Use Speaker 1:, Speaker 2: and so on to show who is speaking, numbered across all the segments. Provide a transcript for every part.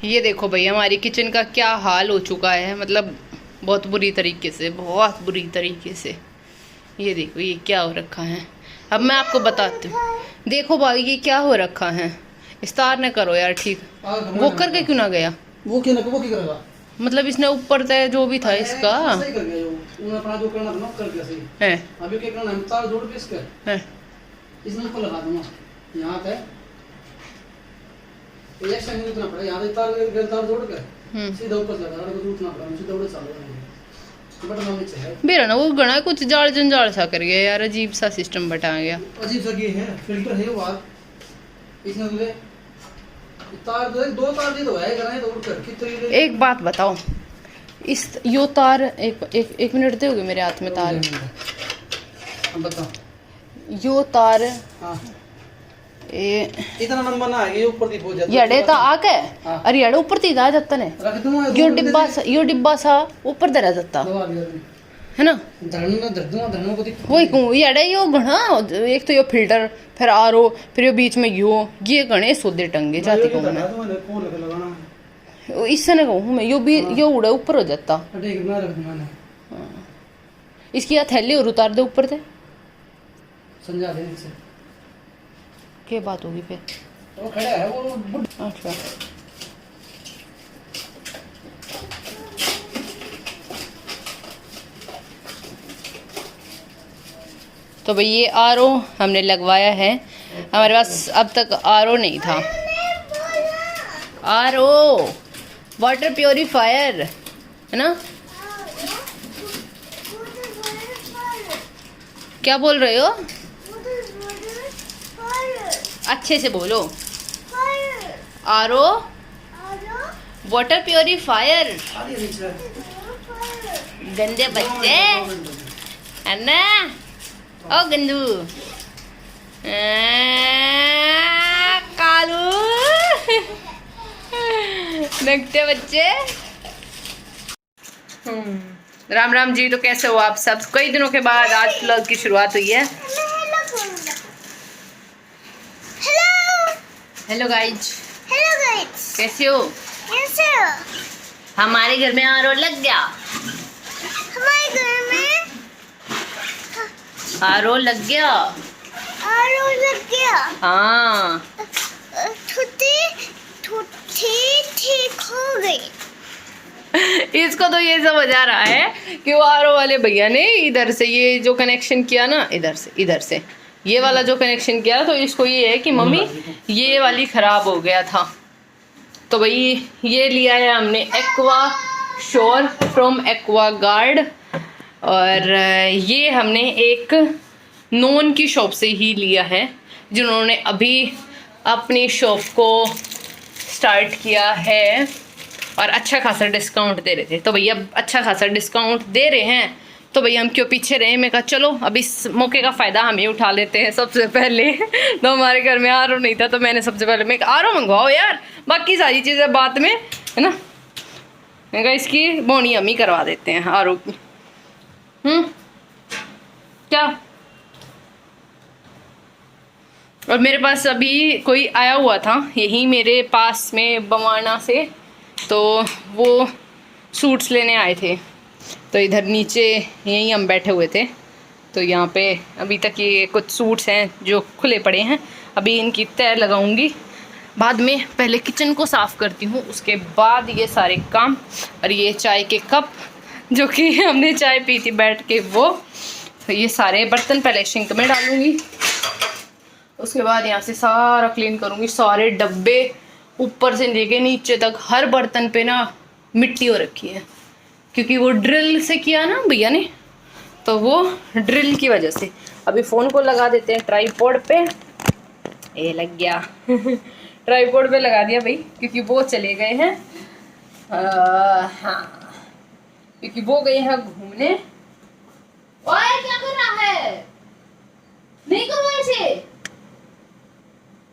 Speaker 1: ये देखो भाई हमारी किचन का क्या हाल हो चुका है, मतलब बहुत बुरी तरीके से, बहुत बुरी तरीके से। ये देखो ये क्या हो रखा है। अब मैं आपको बताती हूँ। देखो भाई ये क्या हो रखा है। इस्तार ने करो यार ठीक। वो करके क्यों ना गया?
Speaker 2: वो क्या करेगा?
Speaker 1: मतलब इसने ऊपर तय जो भी था इसका
Speaker 2: सही कर गया, जो अपना जो करना था ना कर गया सही
Speaker 1: है।
Speaker 2: अभी क्या करना है, तार जोड़ के इसका
Speaker 1: है
Speaker 2: इसमें ऊपर लगा दूंगा यहाँ पे एक संग उतना पड़ा यहाँ पे तार जोड़ के सीधा ऊपर लगा रहा है, उतना पड़ा सीधा उड़े चल रहा बट हम नीचे है
Speaker 1: मेरा ना वो गणा कुछ जाल जंजाल सा कर गया यार, अजीब सा सिस्टम बटा गया।
Speaker 2: अजीब सा ये है फिल्टर है वो इसमें मुझे तार दो तार दे दो है गणा तो उड़ कर कितने।
Speaker 1: एक बात बताओ, इस यो तार एक मिनट दोगे मेरे हाथ में तार?
Speaker 2: बताओ
Speaker 1: यो तार
Speaker 2: हाँ
Speaker 1: ए
Speaker 2: इतना लंबा ना है, ये ऊपर दी पहुंच जाता
Speaker 1: यड़े ता आके अरे यड़े ऊपर ती दा जाता ने
Speaker 2: रख दूंगा
Speaker 1: यो डिब्बा सा ऊपर दे रहा जाता है ना।
Speaker 2: धरना को
Speaker 1: वही कहूँ यड़े यो घना, एक तो यो फिल्टर फिर आरो फिर यो बीच में ये घने सोदे टंगे जाती कहूँ मैं। इससे ना कहूँ मैं यो भी यो उड़े ऊपर हो जाता। इसकी या थैली और उतार दे ऊपर से
Speaker 2: समझा दे इसे
Speaker 1: क्या बात होगी फिर?
Speaker 2: वो खड़ा है वो
Speaker 1: अच्छा तो भाई ये आरओ हमने लगवाया है। हमारे पास अब तक आरओ नहीं था। आरओ वाटर प्योरीफायर है ना? क्या बोल रहे हो? अच्छे से बोलो। RO water purifier. गंदे बच्चे है ना? ओ गंदू कालू नकटे बच्चे। राम राम जी। तो कैसे हो आप सब? कई दिनों के बाद आज व्लॉग की शुरुआत हुई है। Hello guys. कैसे हो? हमारे घर में आरओ लग गया।
Speaker 3: हमारे घर में
Speaker 1: आरओ लग गया।
Speaker 3: आरओ लग गया।
Speaker 1: हाँ
Speaker 3: ठीक हो गई।
Speaker 1: इसको तो ये समझ आ रहा है कि वो आरओ वाले भैया ने इधर से ये जो कनेक्शन किया ना, इधर से ये वाला जो कनेक्शन किया, तो इसको ये है कि मम्मी ये वाली खराब हो गया था। तो भाई ये लिया है हमने aqua sure from aqua guard, और ये हमने एक नॉन की शॉप से ही लिया है, जिन्होंने अभी अपनी शॉप को स्टार्ट किया है और अच्छा खासा डिस्काउंट दे रहे थे। तो भैया अच्छा खासा डिस्काउंट दे रहे हैं तो भैया हम क्यों पीछे रहे। मैं कहा चलो अब इस मौके का फ़ायदा हम ही उठा लेते हैं। सबसे पहले तो हमारे घर में आरओ नहीं था, तो मैंने सबसे पहले मैं आरओ मंगवाओ यार, बाकी सारी चीज़ें बाद में है ना। मैं कहा इसकी बोनी हम ही करवा देते हैं आरओ की। क्या? और मेरे पास अभी कोई आया हुआ था यही मेरे पास में बवाना से, तो वो सूट्स लेने आए थे। तो इधर नीचे यहीं हम बैठे हुए थे, तो यहाँ पे अभी तक ये कुछ सूट्स हैं जो खुले पड़े हैं। अभी इनकी तय लगाऊंगी बाद में। पहले किचन को साफ़ करती हूँ, उसके बाद ये सारे काम। और ये चाय के कप जो कि हमने चाय पी थी बैठ के, वो तो ये सारे बर्तन पहले सिंक में डालूंगी। उसके बाद यहाँ से सारा क्लीन करूँगी। सारे डब्बे ऊपर से लेके नीचे तक हर बर्तन पे ना मिट्टी हो रखी है, क्योंकि वो ड्रिल से किया ना भैया ने, तो वो ड्रिल की वजह से। अभी फ़ोन को लगा देते हैं ट्राइपॉड पे। ये लग गया ट्राइपॉड पे लगा दिया भाई, क्योंकि वो चले गए हैं हाँ, क्योंकि वो गए हैं घूमने। ओए क्या कर रहा है? नहीं करो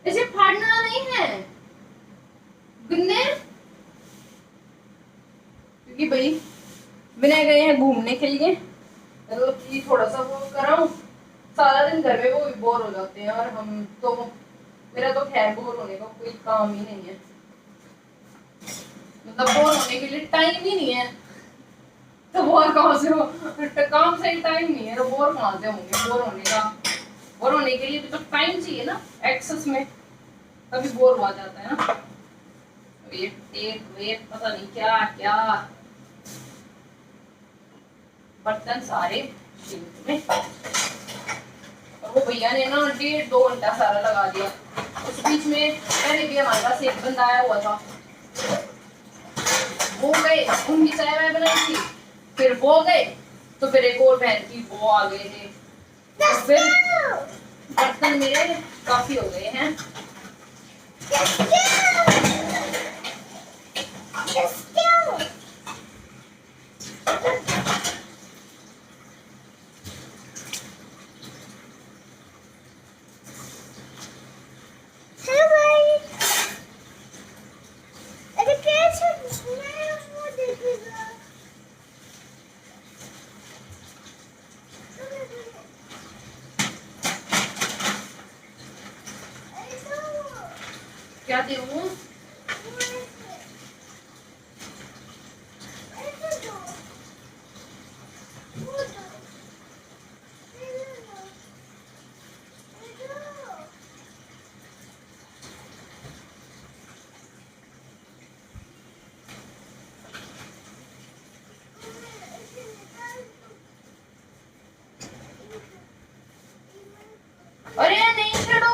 Speaker 1: ऐसे फाड़ना नहीं है गुन्ने, क्योंकि भाई बिना गए हैं घूमने के लिए, तो थोड़ा सा वो कराऊं। सारा दिन घर में वो बोर हो जाते हैं, और हम तो मेरा तो खैर बोर होने का कोई काम ही नहीं है। मतलब बोर होने के लिए टाइम ही नहीं है, तो बोर कहाँ से हो, काम से ही टाइम नहीं है तो बोर कहाँ से होंगे। बोर होने के लिए भी तो टाइम चाहिए ना एक्सेस में, तभी बोर हुआ जाता है ना। वेट पता नहीं क्या क्या बर्तन सारे सिंक में, और वो भैया ने ना 1.5-2 घंटा सारा लगा दिया। उस बीच में पहले भी हमारे पास एक बंदा आया हुआ था, वो गए, उनकी चाय वाय बनाई थी, फिर वो गए, तो फिर एक और बहन की वो आ गए थे, तो फिर बर्तन मेरे काफी हो गए हैं। क्या दूँ? अरे नहीं छेड़ो।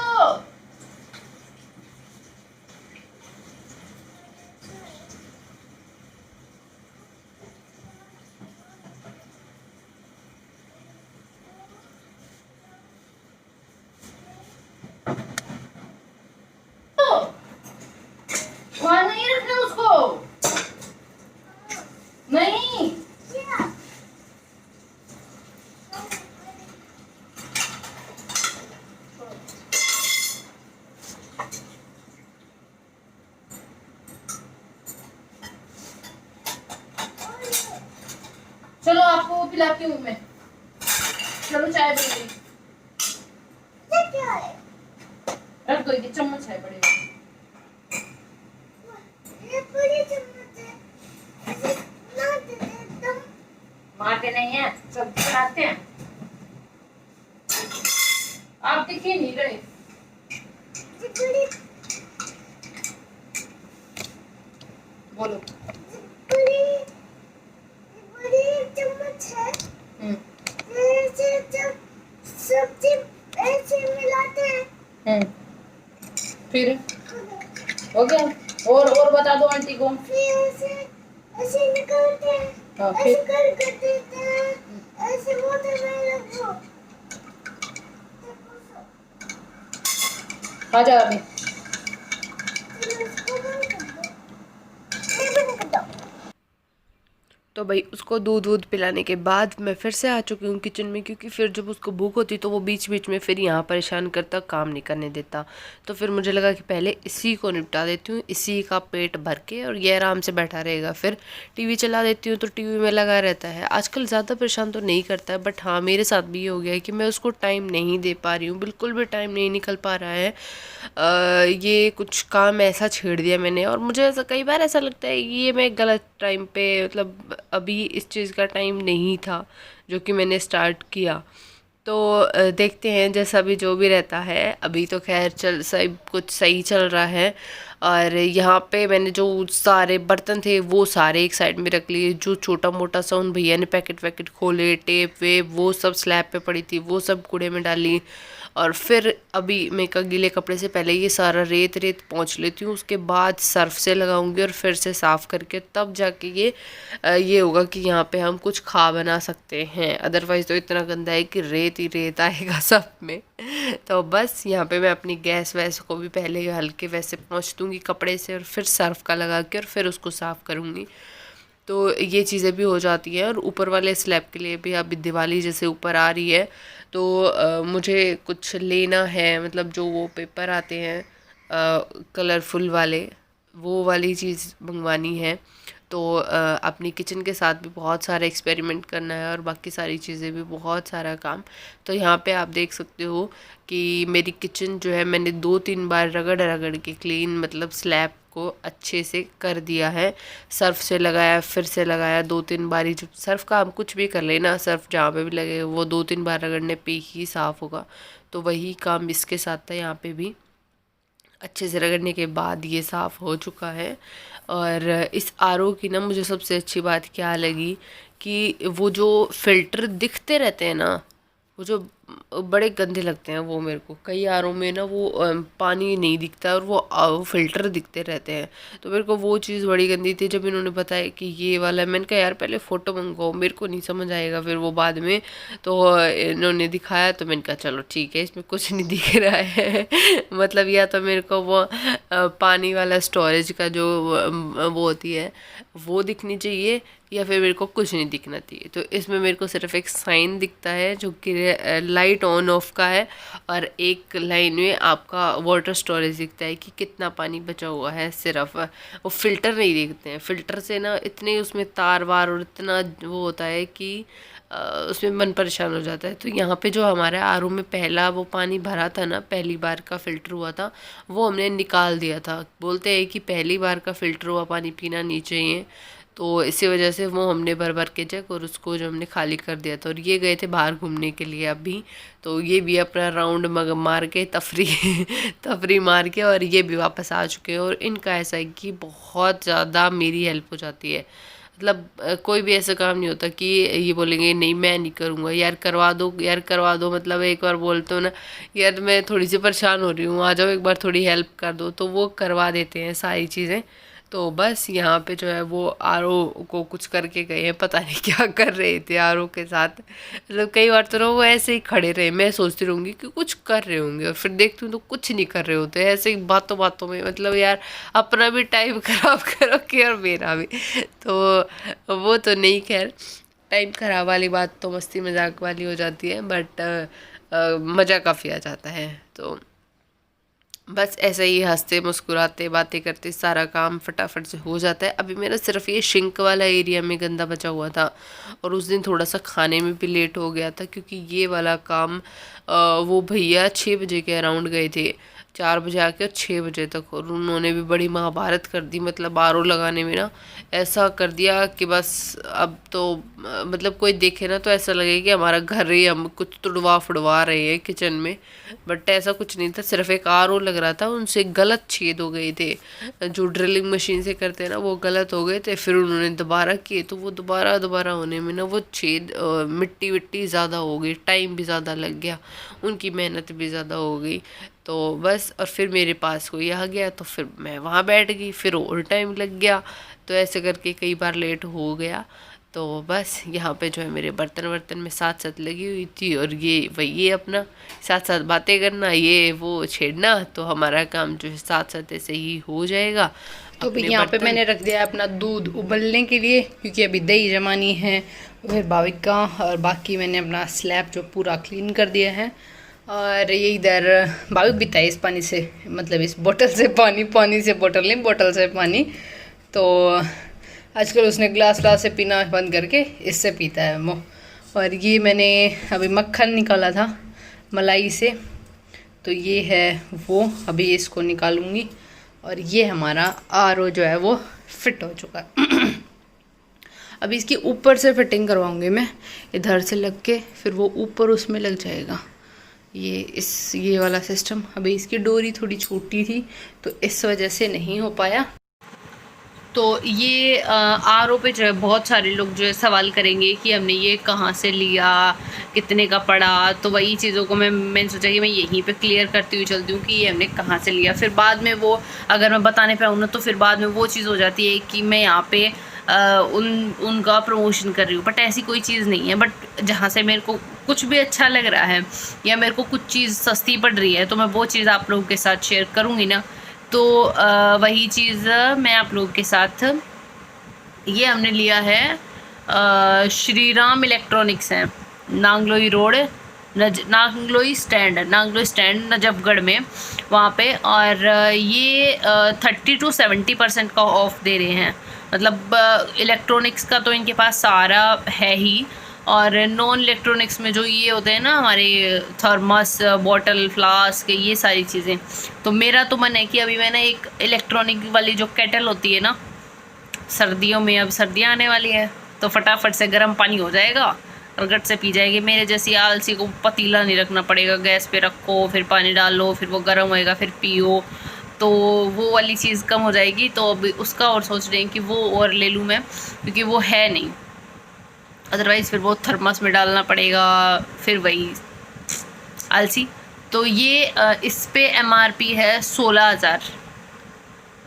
Speaker 1: वहाँ नहीं रखना उसको, नहीं। चलो आपको पिलाती हूँ मैं, चलो चाय बन गई, रख दो, ये चम्मच है बड़े वाले। मारते नहीं है, सब खिलाते हैं, आप देखिए नहीं रहे। बोलो।
Speaker 3: सब्जी ऐसे मिलाते हैं,
Speaker 1: फिर हो गया। और बता दो आंटी को।
Speaker 3: फिर ऐसे ऐसे निकालते हैं,
Speaker 1: हाँ,
Speaker 3: ऐसे
Speaker 1: फिर
Speaker 3: कर देते हैं, ऐसे वाटर में रखो।
Speaker 1: आ जा अभी।
Speaker 3: फिर उसको बंद कर दो। नहीं, बंद कर दो।
Speaker 4: तो भाई उसको दूध पिलाने के बाद मैं फिर से आ चुकी हूँ किचन में, क्योंकि फिर जब उसको भूख होती तो वो बीच बीच में फिर यहाँ परेशान करता, काम नहीं करने देता। तो फिर मुझे लगा कि पहले इसी को निपटा देती हूँ, इसी का पेट भर के, और ये आराम से बैठा रहेगा। फिर टीवी चला देती हूँ तो टीवी में लगा रहता है। आजकल ज़्यादा परेशान तो नहीं करता है, बट हाँ मेरे साथ भी ये हो गया है कि मैं उसको टाइम नहीं दे पा रही हूँ, बिल्कुल भी टाइम नहीं निकल पा रहा है। ये कुछ काम ऐसा छेड़ दिया मैंने, और मुझे ऐसा कई बार ऐसा लगता है कि ये मैं गलत टाइम पे, मतलब अभी इस चीज़ का टाइम नहीं था जो कि मैंने स्टार्ट किया। तो देखते हैं जैसा भी जो भी रहता है। अभी तो खैर चल सब कुछ सही चल रहा है। और यहाँ पे मैंने जो सारे बर्तन थे वो सारे एक साइड में रख लिए, जो छोटा मोटा सा उन भैया ने पैकेट वैकेट खोले, टेप वेप वो सब स्लैब पे पड़ी थी वो सब कूड़े में डाली। और फिर अभी मैं गीले कपड़े से पहले ये सारा रेत पोंछ लेती हूँ, उसके बाद सर्फ से लगाऊंगी और फिर से साफ़ करके तब जाके ये होगा कि यहाँ पे हम कुछ खा बना सकते हैं। अदरवाइज़ तो इतना गंदा है कि रेत ही रेत आएगा सब में। तो बस यहाँ पे मैं अपनी गैस वैस को भी पहले हल्के वैसे पोंछ दूँगी कपड़े से, और फिर सर्फ का लगा के और फिर उसको साफ़ करूँगी। तो ये चीज़ें भी हो जाती हैं। और ऊपर वाले स्लैब के लिए भी अभी दिवाली जैसे ऊपर आ रही है, तो मुझे कुछ लेना है, मतलब जो वो पेपर आते हैं कलरफुल वाले, वो वाली चीज़ मंगवानी है। तो अपनी किचन के साथ भी बहुत सारा एक्सपेरिमेंट करना है, और बाकी सारी चीज़ें भी, बहुत सारा काम। तो यहाँ पे आप देख सकते हो कि मेरी किचन जो है मैंने 2-3 बार रगड़ के क्लीन, मतलब स्लैब को अच्छे से कर दिया है। सर्फ से लगाया, फिर से लगाया 2-3 बारी। जब सर्फ का हम कुछ भी कर लेना, सर्फ जहाँ पे भी लगे वो 2-3 बार रगड़ने पे ही साफ़ होगा। तो वही काम इसके साथ था, यहाँ पे भी अच्छे से रगड़ने के बाद ये साफ़ हो चुका है। और इस आरओ की ना मुझे सबसे अच्छी बात क्या लगी कि वो जो फ़िल्टर दिखते रहते हैं ना, वो जो बड़े गंदे लगते हैं वो मेरे को। कई आरओ में ना वो पानी नहीं दिखता और वो फ़िल्टर दिखते रहते हैं, तो मेरे को वो चीज़ बड़ी गंदी थी। जब इन्होंने बताया कि ये वाला, मैंने कहा यार पहले फ़ोटो मंगवाओ, मेरे को नहीं समझ आएगा फिर वो बाद में। तो इन्होंने दिखाया तो मैंने कहा चलो ठीक है, इसमें कुछ नहीं दिख रहा है मतलब या तो मेरे को वो पानी वाला स्टोरेज का जो वो होती है वो दिखनी चाहिए, या फिर मेरे को कुछ नहीं दिखना चाहिए। तो इसमें मेरे को सिर्फ एक साइन दिखता है जो कि लाइट ऑन ऑफ का है, और एक लाइन में आपका वाटर स्टोरेज दिखता है कि कितना पानी बचा हुआ है। सिर्फ वो फ़िल्टर नहीं दिखते हैं। फ़िल्टर से ना इतने उसमें तार वार और इतना वो होता है कि उसमें मन परेशान हो जाता है। तो यहाँ पे जो हमारे आरओ में पहला वो पानी भरा था ना, पहली बार का फ़िल्टर हुआ था, वो हमने निकाल दिया था। बोलते हैं कि पहली बार का फ़िल्टर हुआ पानी पीना नहीं चाहिए, तो इसी वजह से वो हमने भर के जग और उसको जो हमने खाली कर दिया था। और ये गए थे बाहर घूमने के लिए अभी, तो ये भी अपना राउंड मार के तफरी मार के और ये भी वापस आ चुके हैं। और इनका ऐसा है कि बहुत ज़्यादा मेरी हेल्प हो जाती है। मतलब कोई भी ऐसा काम नहीं होता कि ये बोलेंगे नहीं मैं नहीं करूँगा, यार करवा दो, यार करवा दो। मतलब एक बार बोलते हो ना यार मैं थोड़ी सी परेशान हो रही हूँ, आ जाओ एक बार थोड़ी हेल्प कर दो, तो वो करवा देते हैं सारी चीज़ें। तो बस यहाँ पे जो है वो आरओ को कुछ करके गए हैं, पता नहीं क्या कर रहे थे आरओ के साथ। मतलब कई बार तो ना वो ऐसे ही खड़े रहे, मैं सोचती रहूँगी कि कुछ कर रहे होंगे और फिर देखती हूँ तो कुछ नहीं कर रहे होते, ऐसे ही बातों बातों में। मतलब यार अपना भी टाइम ख़राब करो कि और मेरा भी, तो वो तो नहीं, खैर टाइम ख़राब वाली बात तो मस्ती मजाक वाली हो जाती है, बट मज़ा काफ़ी आ जाता है। तो बस ऐसे ही हंसते मुस्कुराते बातें करते सारा काम फटाफट से हो जाता है। अभी मेरा सिर्फ ये शिंक वाला एरिया में गंदा बचा हुआ था, और उस दिन थोड़ा सा खाने में भी लेट हो गया था, क्योंकि ये वाला काम वो भैया 6 बजे के अराउंड गए थे, 4 बजे आके और 6 बजे तक, और उन्होंने भी बड़ी महाभारत कर दी। मतलब आरओ लगाने में ना ऐसा कर दिया कि बस अब तो मतलब कोई देखे ना तो ऐसा लगे कि हमारा घर ही हम कुछ तुड़वा फुड़वा रहे हैं किचन में, बट ऐसा कुछ नहीं था। सिर्फ एक आरओ लग रहा था, उनसे गलत छेद हो गए थे, जो ड्रिलिंग मशीन से करते हैं ना वो गलत हो गए थे। फिर उन्होंने दोबारा किए तो वो दोबारा होने में ना वो छेद मिट्टी विट्टी ज़्यादा हो गई, टाइम भी ज़्यादा लग गया, उनकी मेहनत भी ज़्यादा हो गई। तो बस, और फिर मेरे पास कोई आ गया तो फिर मैं वहाँ बैठ गई, फिर और टाइम लग गया, तो ऐसे करके कई बार लेट हो गया। तो बस यहाँ पे जो है मेरे बर्तन में साथ साथ लगी हुई थी, और ये अपना साथ साथ बातें करना, ये वो छेड़ना, तो हमारा काम जो है साथ साथ ऐसे ही हो जाएगा।
Speaker 1: तो भी यहाँ पे मैंने रख दिया अपना दूध उबलने के लिए, क्योंकि अभी दही जमानी है, फिर भाविक का, और बाकी मैंने अपना स्लैब जो पूरा क्लीन कर दिया है। और ये इधर भाविक भी था इस पानी से, मतलब इस बोतल से पानी से बोतल नहीं, बोतल से पानी। तो आजकल उसने ग्लास से पीना बंद करके इससे पीता है वो। और ये मैंने अभी मक्खन निकाला था मलाई से, तो ये है वो, अभी इसको निकालूंगी। और ये हमारा आरओ जो है वो फिट हो चुका है। अभी इसकी ऊपर से फिटिंग करवाऊंगी मैं, इधर से लग के, फिर वो ऊपर उसमें लग जाएगा ये वाला सिस्टम। अभी इसकी डोरी थोड़ी छोटी थी तो इस वजह से नहीं हो पाया। तो ये आरओ पे जो है बहुत सारे लोग जो है सवाल करेंगे कि हमने ये कहाँ से लिया, कितने का पड़ा। तो वही चीज़ों को मैंने सोचा कि मैं यहीं पे क्लियर करती हुई चलती हूँ कि ये हमने कहाँ से लिया। फिर बाद में वो अगर मैं बताने पे आऊँ ना तो फिर बाद में वो चीज़ हो जाती है कि मैं यहाँ पे उनका प्रमोशन कर रही हूँ, बट ऐसी कोई चीज़ नहीं है। बट जहाँ से मेरे को कुछ भी अच्छा लग रहा है या मेरे को कुछ चीज़ सस्ती पड़ रही है तो मैं वो चीज़ आप लोगों के साथ शेयर करूँगी ना। तो वही चीज़ मैं आप लोगों के साथ, ये हमने लिया है श्री राम इलेक्ट्रॉनिक्स है, नांगलोई रोड, नांगलोई स्टैंड नजफगढ़ में वहाँ पे। और ये 30 to 70% का ऑफ दे रहे हैं। मतलब इलेक्ट्रॉनिक्स का तो इनके पास सारा है ही, और नॉन इलेक्ट्रॉनिक्स में जो ये होते हैं ना हमारे थर्मस, बॉटल, फ्लास्क, ये सारी चीज़ें। तो मेरा तो मन है कि अभी मैं ना एक इलेक्ट्रॉनिक वाली जो केटल होती है ना, सर्दियों में, अब सर्दियाँ आने वाली है तो फटाफट से गर्म पानी हो जाएगा और गट से पी जाएगी। मेरे जैसी आलसी को पतीला नहीं रखना पड़ेगा, गैस पे रखो, फिर पानी डालो, फिर वो गर्म होएगा, फिर पियो, तो वो वाली चीज़ कम हो जाएगी। तो अभी उसका और सोच रहे हैं कि वो और ले लूँ मैं, क्योंकि वो है नहीं, अदरवाइज़ फिर वो थर्मस में डालना पड़ेगा, फिर वही आलसी। तो ये इस पे MRP है 16,000,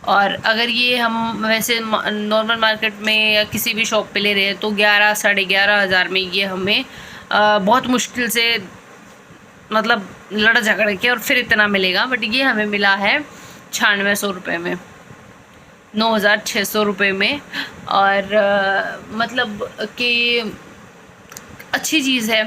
Speaker 1: और अगर ये हम वैसे नॉर्मल मार्केट में या किसी भी शॉप पे ले रहे हैं तो 11 साढ़े 11,000 में ये हमें बहुत मुश्किल से मतलब लड़ झगड़ के और फिर इतना मिलेगा। बट ये हमें मिला है 9600 रुपये में, 9,600 रुपये में। और मतलब कि अच्छी चीज़ है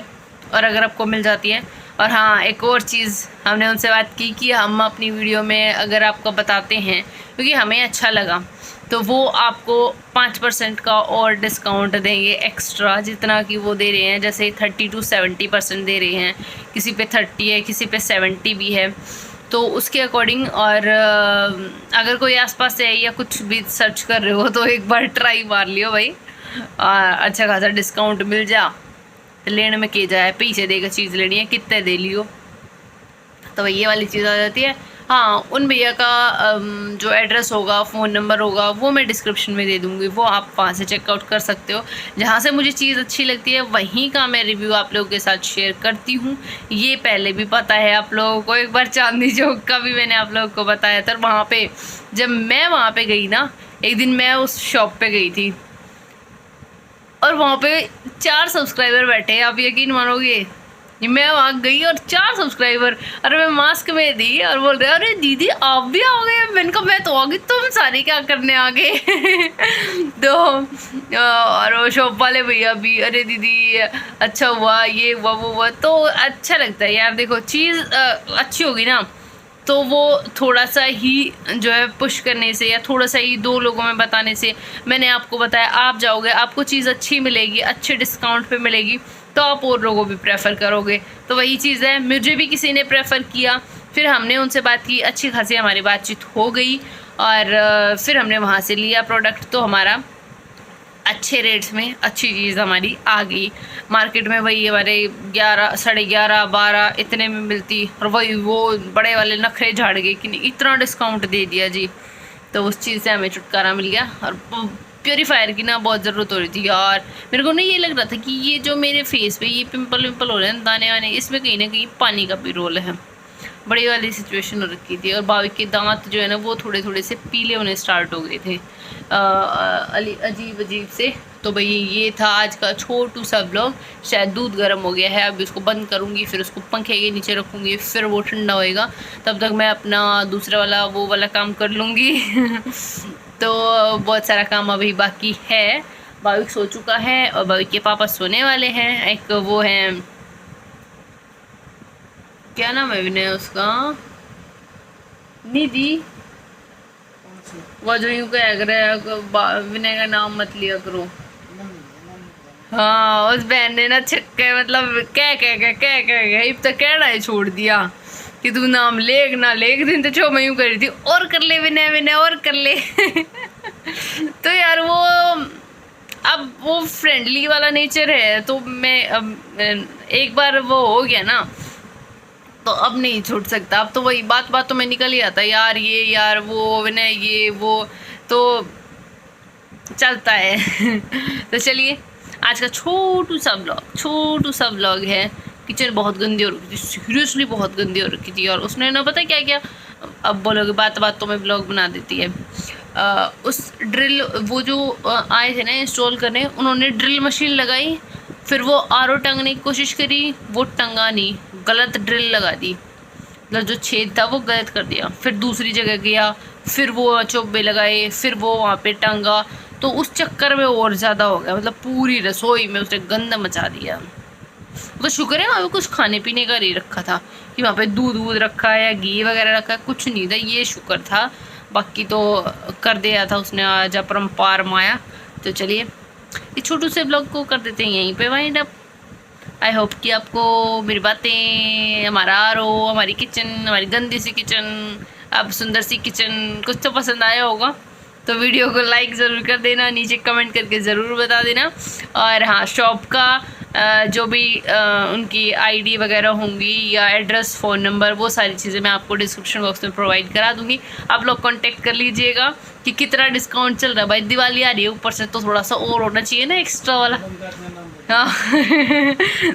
Speaker 1: और अगर आपको मिल जाती है। और हाँ, एक और चीज़ हमने उनसे बात की कि हम अपनी वीडियो में अगर आपको बताते हैं क्योंकि हमें अच्छा लगा तो वो आपको 5% का और डिस्काउंट देंगे एक्स्ट्रा, जितना कि वो दे रहे हैं। जैसे 30 to 70% दे रहे हैं, किसी पे 30 है, किसी पे 70 भी है, तो उसके अकॉर्डिंग। और अगर कोई आसपास से है या कुछ भी सर्च कर रहे हो तो एक बार ट्राई मार लियो भाई, अच्छा खासा डिस्काउंट मिल जा तो लेने में के जाए, पीछे देकर चीज़ लेनी है, कितने दे लियो। तो ये वाली चीज़ आ जाती है। हाँ, उन भैया का जो एड्रेस होगा, फ़ोन नंबर होगा, वो मैं डिस्क्रिप्शन में दे दूँगी, वो आप वहाँ से चेकआउट कर सकते हो। जहाँ से मुझे चीज़ अच्छी लगती है वहीं का मैं रिव्यू आप लोगों के साथ शेयर करती हूँ। ये पहले भी पता है आप लोगों को, एक बार चांदनी चौक का भी मैंने आप लोगों को बताया था। वहाँ पे जब मैं वहाँ पे गई ना, एक दिन मैं उस शॉप पे गई थी और वहाँ पे 4 सब्सक्राइबर बैठे, आप यकीन मानोगे। मैं वहाँ गई और 4 सब्सक्राइबर, अरे मैं मास्क में थी और बोल रहे अरे दीदी आप भी आ गए। मैंने कहा मैं तो आ गई, तुम सारे क्या करने आ गए। तो और वो शॉप वाले भैया भी अरे दीदी अच्छा हुआ, ये हुआ वो हुआ। तो अच्छा लगता है यार, देखो चीज़ अच्छी होगी ना तो वो थोड़ा सा ही जो है पुश करने से या थोड़ा सा ही 2 लोगों में बताने से, मैंने आपको बताया, आप जाओगे, आपको चीज़ अच्छी मिलेगी, अच्छे डिस्काउंट पे मिलेगी, तो आप और लोगों भी प्रेफर करोगे। तो वही चीज़ है, मुझे भी किसी ने प्रेफर किया, फिर हमने उनसे बात की, अच्छी खासी हमारी बातचीत हो गई और फिर हमने वहाँ से लिया प्रोडक्ट। तो हमारा अच्छे रेट्स में अच्छी चीज़ हमारी आ गई। मार्केट में वही हमारे 11 साढ़े 11 12 इतने में मिलती, और वही वो बड़े वाले नखरे झाड़ गए कि नहीं इतना डिस्काउंट दे दिया जी। तो उस चीज़ से हमें छुटकारा मिल गया। और प्योरीफायर की ना बहुत ज़रूरत हो रही थी यार, मेरे को ना ये लग रहा था कि ये जो मेरे फेस पे ये पिंपल विम्पल हो रहे हैं, दाने वाने, इसमें कहीं ना कहीं पानी का भी रोल है। बड़ी वाली सिचुएशन हो रखी थी और भाभी के दांत जो है ना वो थोड़े थोड़े से पीले होने स्टार्ट हो गए थे अजीब अजीब से। तो भाई ये था आज का छोटू सा ब्लॉग। शायद दूध गर्म हो गया है, अभी उसको बंद करूँगी, फिर उसको पंखे के नीचे रखूँगी, फिर वो ठंडा होएगा, तब तक मैं अपना दूसरा वाला वो वाला काम कर लूँगी। तो बहुत सारा काम अभी बाकी है। भाभी सो चुका है और भाभी के पापा सोने वाले हैं। एक वो हैं, क्या नाम है विनय उसका, निधि, वो जो यूँ कह रहे विनय का नाम मत लिया करो। हाँ, उस बहन ने ना छक्के मतलब कह अब तक कहना ही छोड़ दिया कि तू नाम लेग ना लेग। दिन तो छो मैं यूँ कर रही थी और कर ले विनय विनय और कर ले। तो यार वो अब वो फ्रेंडली वाला नेचर है, तो मैं अब एक बार वो हो गया ना तो अब नहीं छूट सकता। अब तो वही बात में निकल ही आता यार, ये यार वो विनय ये वो, तो चलता है। तो चलिए आज का छोटू सा ब्लॉग है। किचन बहुत गंदी हो रखी थी, सीरियसली बहुत गंदी हो रखी थी। और उसने ना पता क्या किया, अब बोलोगे बातों में ब्लॉग बना देती है। उस ड्रिल वो जो आए थे ना इंस्टॉल करने, उन्होंने ड्रिल मशीन लगाई, फिर वो आरओ टंगने की कोशिश करी, वो टंगा नहीं, गलत ड्रिल लगा दी, मतलब जो छेद था वो गलत कर दिया। फिर दूसरी जगह गया, फिर वो चोबे लगाए, फिर वो वहाँ पे टंगा, तो उस चक्कर में और ज़्यादा हो गया, मतलब पूरी रसोई में उसने गंद मचा दिया। तो शुक्र है वहाँ पे कुछ खाने पीने का नहीं रखा था कि वहाँ पे दूध रखा है या घी वगैरह रखा है, कुछ नहीं था, ये शुक्र था। बाकी तो कर दिया था उसने आज अपरंपार माया। तो चलिए इस छोटू से ब्लॉग को कर देते हैं यहीं पे वाइंड अप। आई होप कि आपको मेरी बातें, हमारा आरो, हमारी किचन, हमारी गंदी सी किचन, अब सुंदर सी किचन कुछ तो पसंद आया होगा। तो वीडियो को लाइक ज़रूर कर देना, नीचे कमेंट करके ज़रूर बता देना। और हाँ, शॉप का जो भी उनकी आईडी वगैरह होंगी या एड्रेस, फ़ोन नंबर, वो सारी चीज़ें मैं आपको डिस्क्रिप्शन बॉक्स में प्रोवाइड करा दूँगी। आप लोग कांटेक्ट कर लीजिएगा कि कितना डिस्काउंट चल रहा है। भाई दिवाली आ रही है, ऊपर से तो थोड़ा सा और होना चाहिए ना एक्स्ट्रा वाला। हाँ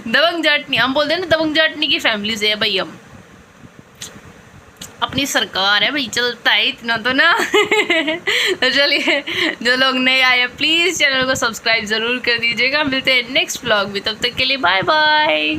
Speaker 1: दबंग जाटनी, हम बोलते हैं ना, दबंग जाटनी की फैमिली से है भाई हम, अपनी सरकार है भाई, चलता है इतना तो ना। तो चलिए, जो लोग नए आए हैं प्लीज़ चैनल को सब्सक्राइब ज़रूर कर दीजिएगा। मिलते हैं नेक्स्ट व्लॉग में, तब तक के लिए बाय बाय।